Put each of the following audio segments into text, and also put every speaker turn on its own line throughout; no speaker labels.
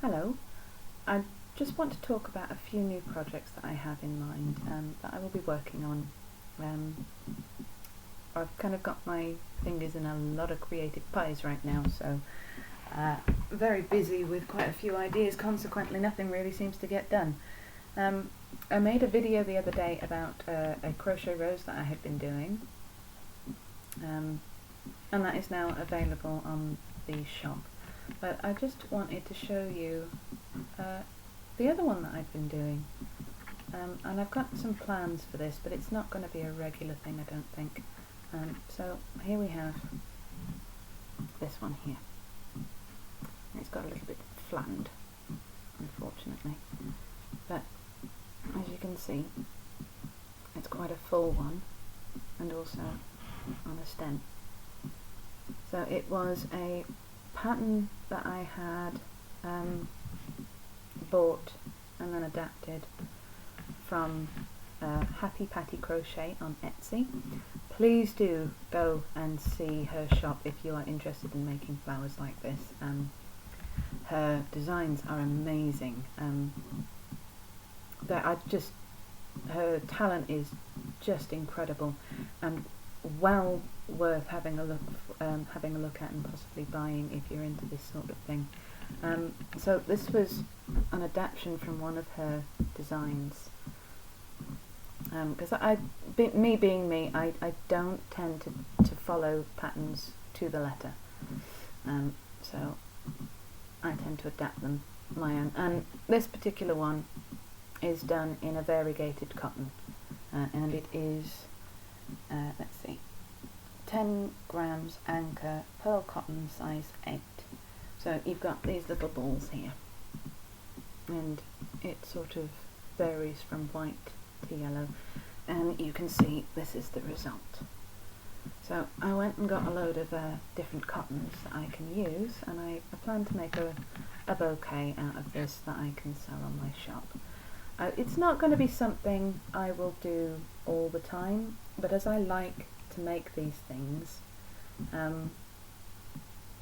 Hello, I just want to talk about a few new projects that I have in mind that I will be working on. Um, I've kind of got my fingers in a lot of creative pies right now, so very busy with quite a few ideas, consequently nothing really seems to get done. I made a video the other day about a crochet rose that I had been doing, and that is now available on the shop. But I just wanted to show you the other one that I've been doing, and I've got some plans for this, but it's not going to be a regular thing, I don't think. So here we have this one here. It's got a little bit flattened, unfortunately, but as you can see, it's quite a full one, and also on a stem. So it was a pattern that I had bought and then adapted from Happy Patty Crochet on Etsy. Please do go and see her shop if you are interested in making flowers like this. Her designs are amazing. Her talent is just incredible, and well worth having a look at and possibly buying if you're into this sort of thing. So this was an adaptation from one of her designs, because me being me, I don't tend to follow patterns to the letter, so I tend to adapt them my own, and this particular one is done in a variegated cotton, and it is let's see, 10 grams anchor pearl cotton size 8. So you've got these little balls here, and it sort of varies from white to yellow, and you can see this is the result. So I went and got a load of different cottons that I can use, and I plan to make a bouquet out of this that I can sell on my shop. It's not going to be something I will do all the time, but as I like to make these things,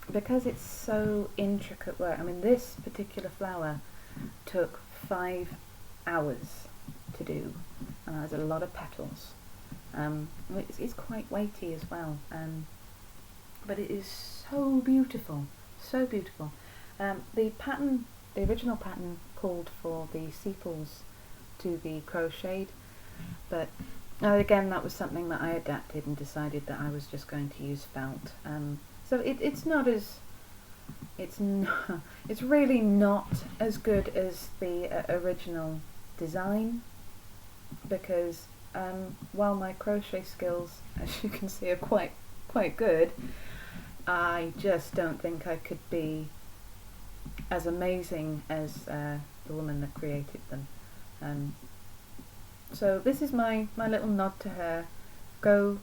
because it's so intricate work. I mean, this particular flower took 5 hours to do, and has a lot of petals. It's quite weighty as well, but it is so beautiful, so beautiful. The original pattern called for the sepals to be crocheted, but again, that was something that I adapted and decided that I was just going to use felt. So it's really not as good as the original design, because while my crochet skills, as you can see, are quite good, I just don't think I could be as amazing as the woman that created them. So this is my little nod to her. Go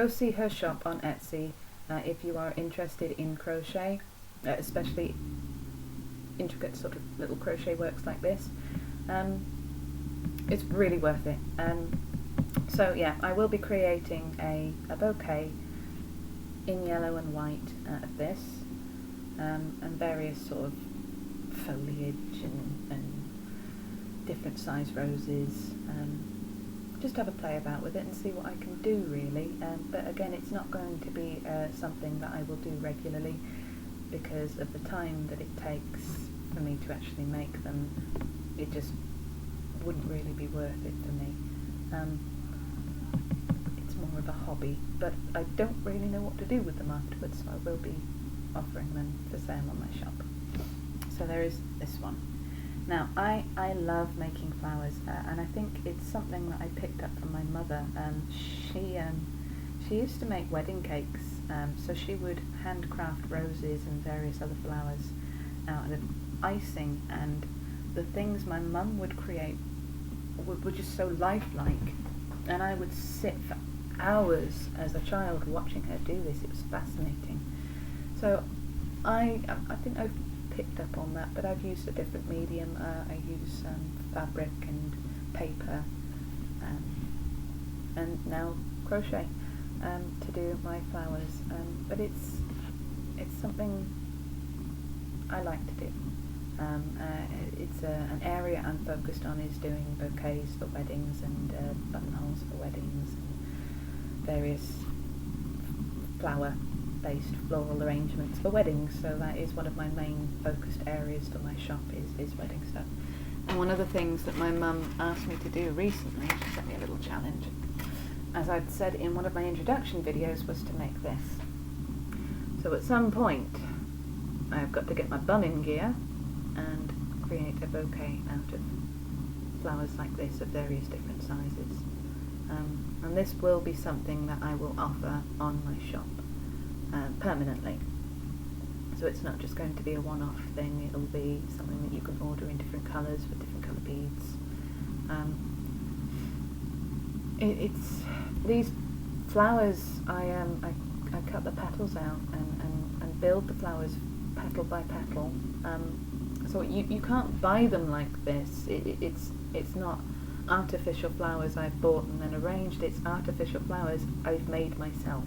see her shop on Etsy if you are interested in crochet, especially intricate sort of little crochet works like this. It's really worth it. So yeah, I will be creating a bouquet in yellow and white of this, and various sort of foliage and different size roses. Just have a play about with it and see what I can do, really. But again, it's not going to be something that I will do regularly, because of the time that it takes for me to actually make them. It just wouldn't really be worth it for me. It's more of a hobby, but I don't really know what to do with them afterwards, so I will be offering them for sale on my shop. So there is this one. Now, I love making flowers, and I think it's something that I picked up from my mother. She used to make wedding cakes, so she would handcraft roses and various other flowers out of icing, and the things my mum would create were just so lifelike, and I would sit for hours as a child watching her do this. It was fascinating. So I think I've picked up on that, but I've used a different medium. I use fabric and paper, and now crochet to do my flowers. But it's something I like to do. It's an area I'm focused on is doing bouquets for weddings and buttonholes for weddings and various flower-based floral arrangements for weddings. So that is one of my main focused areas for my shop is wedding stuff. And one of the things that my mum asked me to do recently, she set me a little challenge, as I'd said in one of my introduction videos, was to make this. So at some point I've got to get my bum in gear and create a bouquet out of flowers like this of various different sizes. And this will be something that I will offer on my shop permanently. So it's not just going to be a one-off thing, it'll be something that you can order in different colours with different colour beads. It's these flowers, I cut the petals out and build the flowers petal by petal. So you can't buy them like this. It's not artificial flowers I've bought and then arranged. It's artificial flowers I've made myself.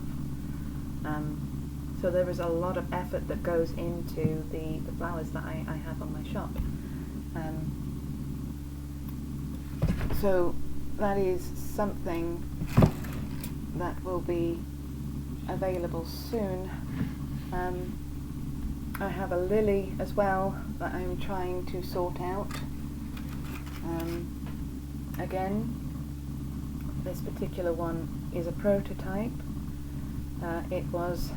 So there is a lot of effort that goes into the flowers that I have on my shop. So that is something that will be available soon. I have a lily as well that I'm trying to sort out. Again, this particular one is a prototype. It was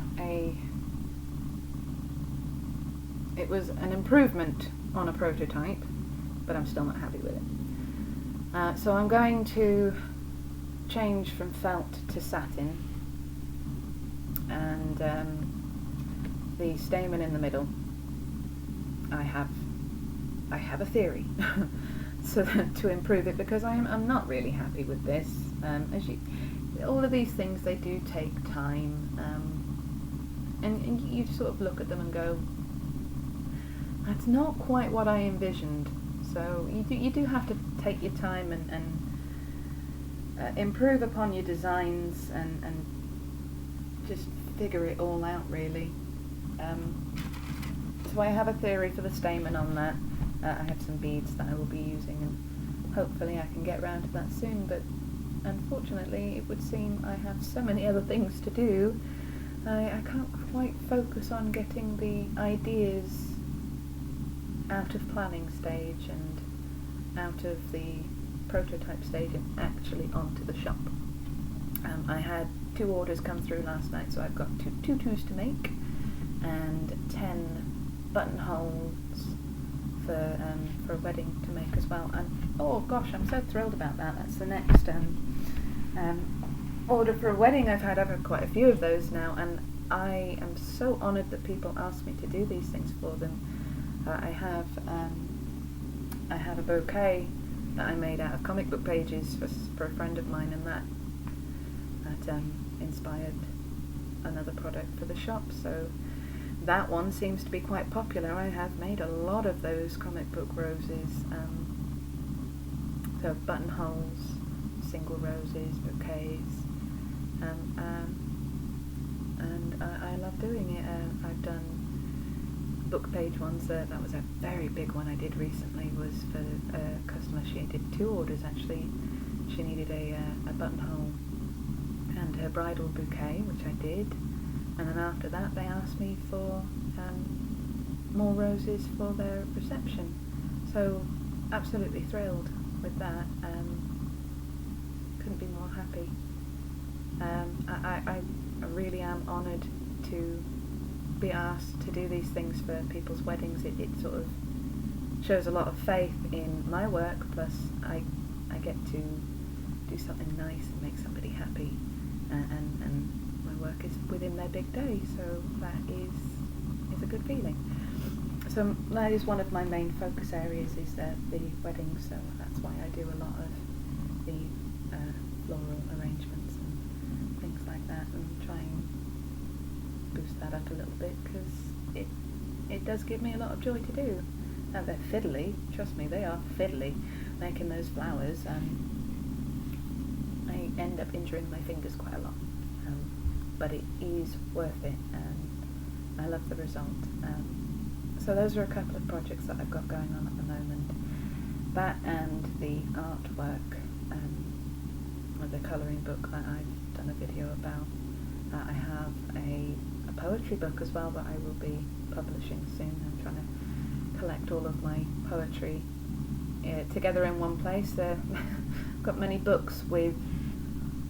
an improvement on a prototype, but I'm still not happy with it. So I'm going to change from felt to satin, and the stamen in the middle, I have a theory so that to improve it, because I'm not really happy with this. All of these things, they do take time, and you sort of look at them and go, that's not quite what I envisioned. So you do have to take your time and improve upon your designs and just figure it all out, really. So I have a theory for the stamen on that. I have some beads that I will be using, and hopefully I can get around to that soon, but unfortunately it would seem I have so many other things to do. I can't quite focus on getting the ideas out of planning stage and out of the prototype stage and actually onto the shop. I had 2 orders come through last night, so I've got 2 tutus to make and 10 buttonholes for a wedding to make as well. And oh gosh, I'm so thrilled about that. That's the next order for a wedding. I've had quite a few of those now, and I am so honoured that people ask me to do these things for them. I have a bouquet that I made out of comic book pages for a friend of mine, and that inspired another product for the shop. So that one seems to be quite popular. I have made a lot of those comic book roses, so buttonholes, single roses, bouquets, and I love doing it. I've done book page ones. That was a very big one I did recently, was for a customer. She did 2 orders actually. She needed a buttonhole and her bridal bouquet, which I did, and then after that they asked me for more roses for their reception. So absolutely thrilled with that. Couldn't be more happy. I really am honoured to be asked to do these things for people's weddings. It sort of shows a lot of faith in my work, plus I get to do something nice and make somebody happy, and my work is within their big day, so that is a good feeling. So that is one of my main focus areas, is the weddings, so that's why I do a lot of the floral arrangements and things like that, and try and boost that up a little bit, because it does give me a lot of joy to do. Now they're fiddly, trust me, they are fiddly, making those flowers. I end up injuring my fingers quite a lot, but it is worth it, and I love the result. So those are a couple of projects that I've got going on at the moment. That and the artwork, the colouring book that I've done a video about. I have a poetry book as well that I will be publishing soon. I'm trying to collect all of my poetry together in one place. I've got many books with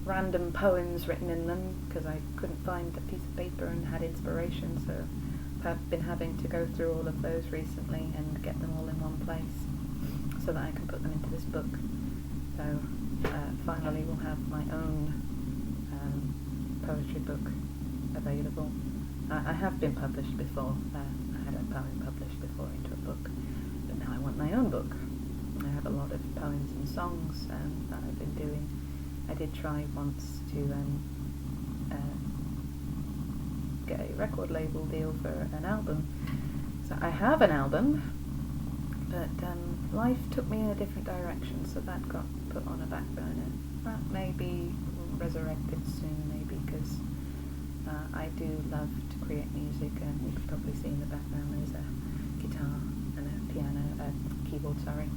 random poems written in them because I couldn't find a piece of paper and had inspiration, so I've been having to go through all of those recently and get them all in one place so that I can put them into this book. So finally we'll have my own poetry book available. I have been published before. I had a poem published before into a book, but now I want my own book. I have a lot of poems and songs that I've been doing. I did try once to get a record label deal for an album. So I have an album, but life took me in a different direction, so that got put on a back burner. That may be resurrected soon, maybe, because I do love to create music, and you can probably see in the background there's a guitar and a piano, a keyboard, sorry.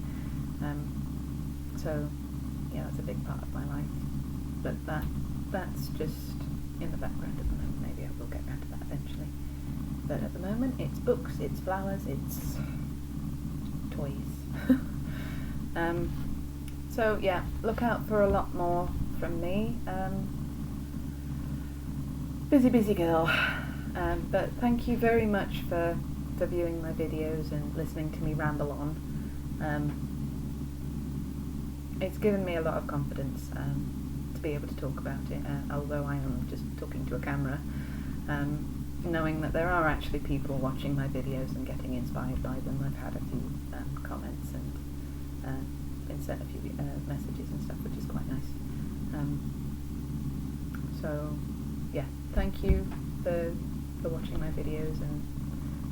So yeah, that's a big part of my life, but that's just in the background at the moment. Maybe I will get around to that eventually, but at the moment it's books, it's flowers, it's toys. So yeah, look out for a lot more from me. Busy girl, but thank you very much for viewing my videos and listening to me ramble on. It's given me a lot of confidence to be able to talk about it, although I am just talking to a camera, knowing that there are actually people watching my videos and getting inspired by them. I've had a few comments and been sent a few messages and stuff, which is quite nice. So yeah, thank you for watching my videos and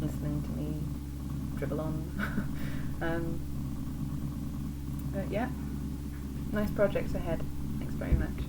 listening to me dribble on. But yeah, nice projects ahead. Thanks very much.